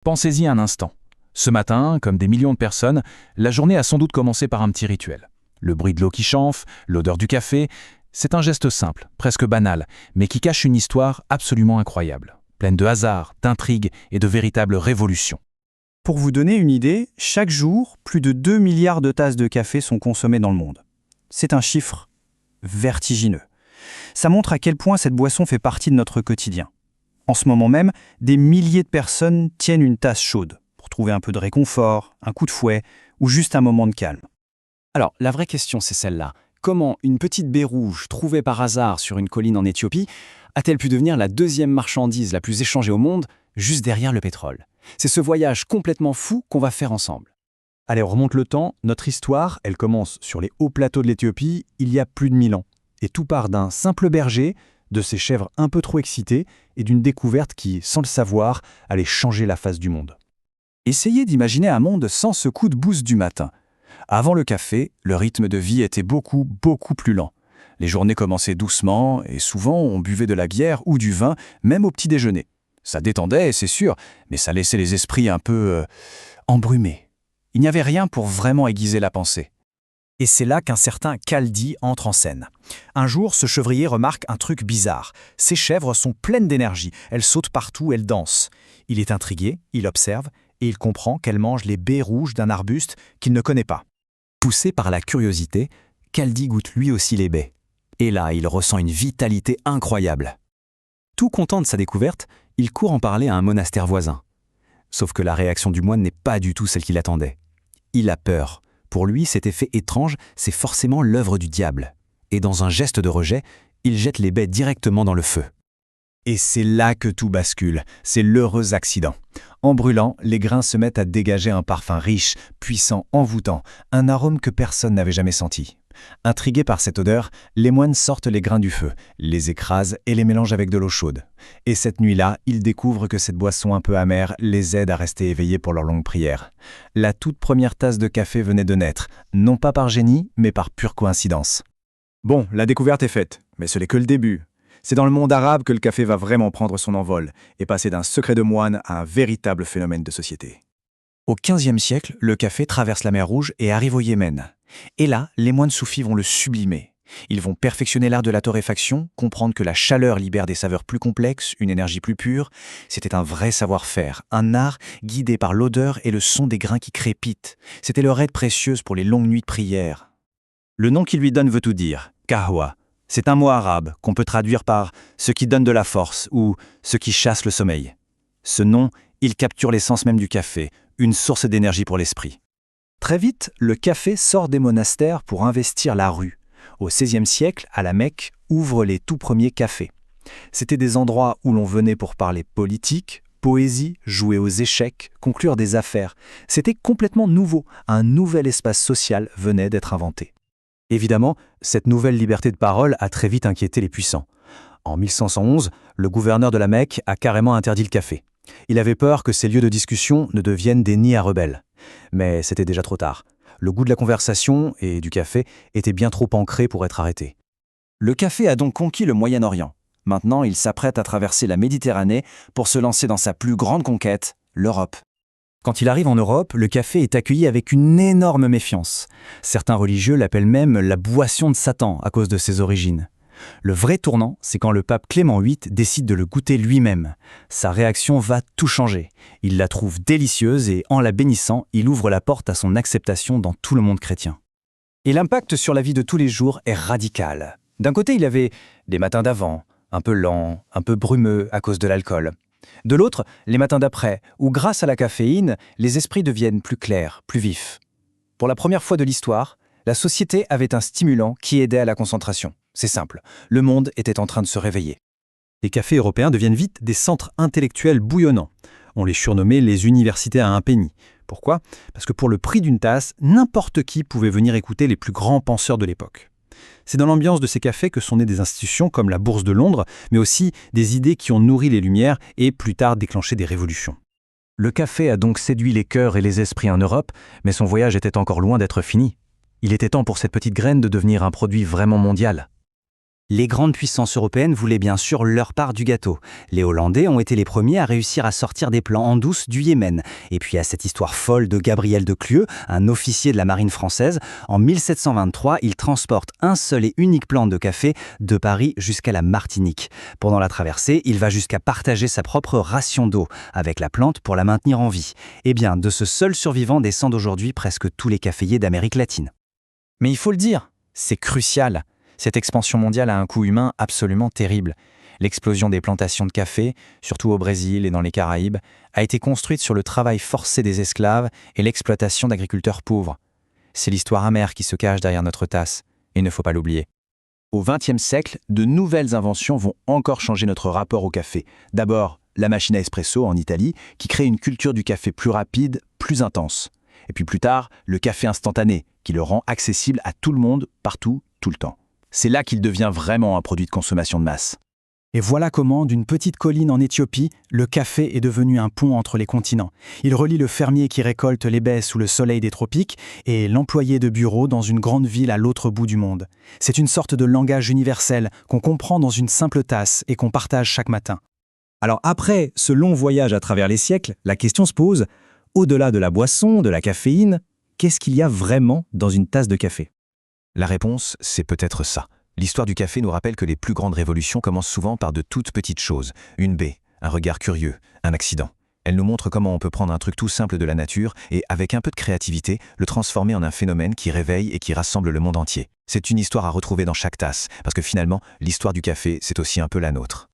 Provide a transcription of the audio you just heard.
Pensez-y un instant. Ce matin, comme des millions de personnes, la journée a sans doute commencé par un petit rituel. Le bruit de l'eau qui chauffe, l'odeur du café, c'est un geste simple, presque banal, mais qui cache une histoire absolument incroyable, pleine de hasards, d'intrigues et de véritables révolutions. Pour vous donner une idée, chaque jour, plus de 2 milliards de tasses de café sont consommées dans le monde. C'est un chiffre vertigineux. Ça montre à quel point cette boisson fait partie de notre quotidien. En ce moment même, des milliers de personnes tiennent une tasse chaude pour trouver un peu de réconfort, un coup de fouet ou juste un moment de calme. Alors, la vraie question, c'est celle-là. Comment une petite baie rouge, trouvée par hasard sur une colline en Éthiopie, a-t-elle pu devenir la deuxième marchandise la plus échangée au monde, juste derrière le pétrole? C'est ce voyage complètement fou qu'on va faire ensemble. Allez, on remonte le temps. Notre histoire, elle commence sur les hauts plateaux de l'Éthiopie il y a plus de 1000 ans. Et tout part d'un simple berger, de ses chèvres un peu trop excitées et d'une découverte qui, sans le savoir, allait changer la face du monde. Essayez d'imaginer un monde sans ce coup de boost du matin. Avant le café, le rythme de vie était beaucoup plus lent. Les journées commençaient doucement et souvent on buvait de la bière ou du vin, même au petit déjeuner. Ça détendait, c'est sûr, mais ça laissait les esprits un peu embrumés. Il n'y avait rien pour vraiment aiguiser la pensée. Et c'est là qu'un certain Kaldi entre en scène. Un jour, ce chevrier remarque un truc bizarre. Ces chèvres sont pleines d'énergie, elles sautent partout, elles dansent. Il est intrigué, il observe, et il comprend qu'elles mangent les baies rouges d'un arbuste qu'il ne connaît pas. Poussé par la curiosité, Kaldi goûte lui aussi les baies. Et là, il ressent une vitalité incroyable. Tout content de sa découverte, il court en parler à un monastère voisin. Sauf que la réaction du moine n'est pas du tout celle qu'il attendait. Il a peur. Pour lui, cet effet étrange, c'est forcément l'œuvre du diable. Et dans un geste de rejet, il jette les baies directement dans le feu. Et c'est là que tout bascule, c'est l'heureux accident. En brûlant, les grains se mettent à dégager un parfum riche, puissant, envoûtant, un arôme que personne n'avait jamais senti. Intrigués par cette odeur, les moines sortent les grains du feu, les écrasent et les mélangent avec de l'eau chaude. Et cette nuit-là, ils découvrent que cette boisson un peu amère les aide à rester éveillés pour leur longue prière. La toute première tasse de café venait de naître, non pas par génie, mais par pure coïncidence. Bon, la découverte est faite, mais ce n'est que le début. C'est dans le monde arabe que le café va vraiment prendre son envol et passer d'un secret de moine à un véritable phénomène de société. Au XVe siècle, le café traverse la mer Rouge et arrive au Yémen. Et là, les moines soufis vont le sublimer. Ils vont perfectionner l'art de la torréfaction, comprendre que la chaleur libère des saveurs plus complexes, une énergie plus pure. C'était un vrai savoir-faire, un art guidé par l'odeur et le son des grains qui crépitent. C'était leur aide précieuse pour les longues nuits de prière. Le nom qu'il lui donne veut tout dire, kahwa. C'est un mot arabe qu'on peut traduire par « ce qui donne de la force » ou « ce qui chasse le sommeil ». Ce nom, il capture l'essence même du café, une source d'énergie pour l'esprit. Très vite, le café sort des monastères pour investir la rue. Au XVIe siècle, à la Mecque, ouvrent les tout premiers cafés. C'étaient des endroits où l'on venait pour parler politique, poésie, jouer aux échecs, conclure des affaires. C'était complètement nouveau, un nouvel espace social venait d'être inventé. Évidemment, cette nouvelle liberté de parole a très vite inquiété les puissants. En 1511, le gouverneur de la Mecque a carrément interdit le café. Il avait peur que ces lieux de discussion ne deviennent des nids à rebelles. Mais c'était déjà trop tard. Le goût de la conversation et du café était bien trop ancré pour être arrêté. Le café a donc conquis le Moyen-Orient. Maintenant, il s'apprête à traverser la Méditerranée pour se lancer dans sa plus grande conquête, l'Europe. Quand il arrive en Europe, le café est accueilli avec une énorme méfiance. Certains religieux l'appellent même la boisson de Satan à cause de ses origines. Le vrai tournant, c'est quand le pape Clément VIII décide de le goûter lui-même. Sa réaction va tout changer. Il la trouve délicieuse et, en la bénissant, il ouvre la porte à son acceptation dans tout le monde chrétien. Et l'impact sur la vie de tous les jours est radical. D'un côté, il avait des matins d'avant, un peu lents, un peu brumeux à cause de l'alcool. De l'autre, les matins d'après, où grâce à la caféine, les esprits deviennent plus clairs, plus vifs. Pour la première fois de l'histoire, la société avait un stimulant qui aidait à la concentration. C'est simple, le monde était en train de se réveiller. Les cafés européens deviennent vite des centres intellectuels bouillonnants. On les surnommait les universités à un penny. Pourquoi ? Parce que pour le prix d'une tasse, n'importe qui pouvait venir écouter les plus grands penseurs de l'époque. C'est dans l'ambiance de ces cafés que sont nées des institutions comme la Bourse de Londres, mais aussi des idées qui ont nourri les Lumières et plus tard déclenché des révolutions. Le café a donc séduit les cœurs et les esprits en Europe, mais son voyage était encore loin d'être fini. Il était temps pour cette petite graine de devenir un produit vraiment mondial. Les grandes puissances européennes voulaient bien sûr leur part du gâteau. Les Hollandais ont été les premiers à réussir à sortir des plants en douce du Yémen. Et puis à cette histoire folle de Gabriel de Clieu, un officier de la marine française, en 1723, il transporte un seul et unique plant de café de Paris jusqu'à la Martinique. Pendant la traversée, il va jusqu'à partager sa propre ration d'eau avec la plante pour la maintenir en vie. Eh bien, de ce seul survivant descendent aujourd'hui presque tous les caféiers d'Amérique latine. Mais il faut le dire, c'est crucial. Cette expansion mondiale a un coût humain absolument terrible. L'explosion des plantations de café, surtout au Brésil et dans les Caraïbes, a été construite sur le travail forcé des esclaves et l'exploitation d'agriculteurs pauvres. C'est l'histoire amère qui se cache derrière notre tasse, et il ne faut pas l'oublier. Au XXe siècle, de nouvelles inventions vont encore changer notre rapport au café. D'abord, la machine à espresso en Italie, qui crée une culture du café plus rapide, plus intense. Et puis plus tard, le café instantané, qui le rend accessible à tout le monde, partout, tout le temps. C'est là qu'il devient vraiment un produit de consommation de masse. Et voilà comment, d'une petite colline en Éthiopie, le café est devenu un pont entre les continents. Il relie le fermier qui récolte les baies sous le soleil des tropiques et l'employé de bureau dans une grande ville à l'autre bout du monde. C'est une sorte de langage universel qu'on comprend dans une simple tasse et qu'on partage chaque matin. Alors après ce long voyage à travers les siècles, la question se pose, au-delà de la boisson, de la caféine, qu'est-ce qu'il y a vraiment dans une tasse de café ? La réponse, c'est peut-être ça. L'histoire du café nous rappelle que les plus grandes révolutions commencent souvent par de toutes petites choses. Une baie, un regard curieux, un accident. Elle nous montre comment on peut prendre un truc tout simple de la nature et, avec un peu de créativité, le transformer en un phénomène qui réveille et qui rassemble le monde entier. C'est une histoire à retrouver dans chaque tasse, parce que finalement, l'histoire du café, c'est aussi un peu la nôtre.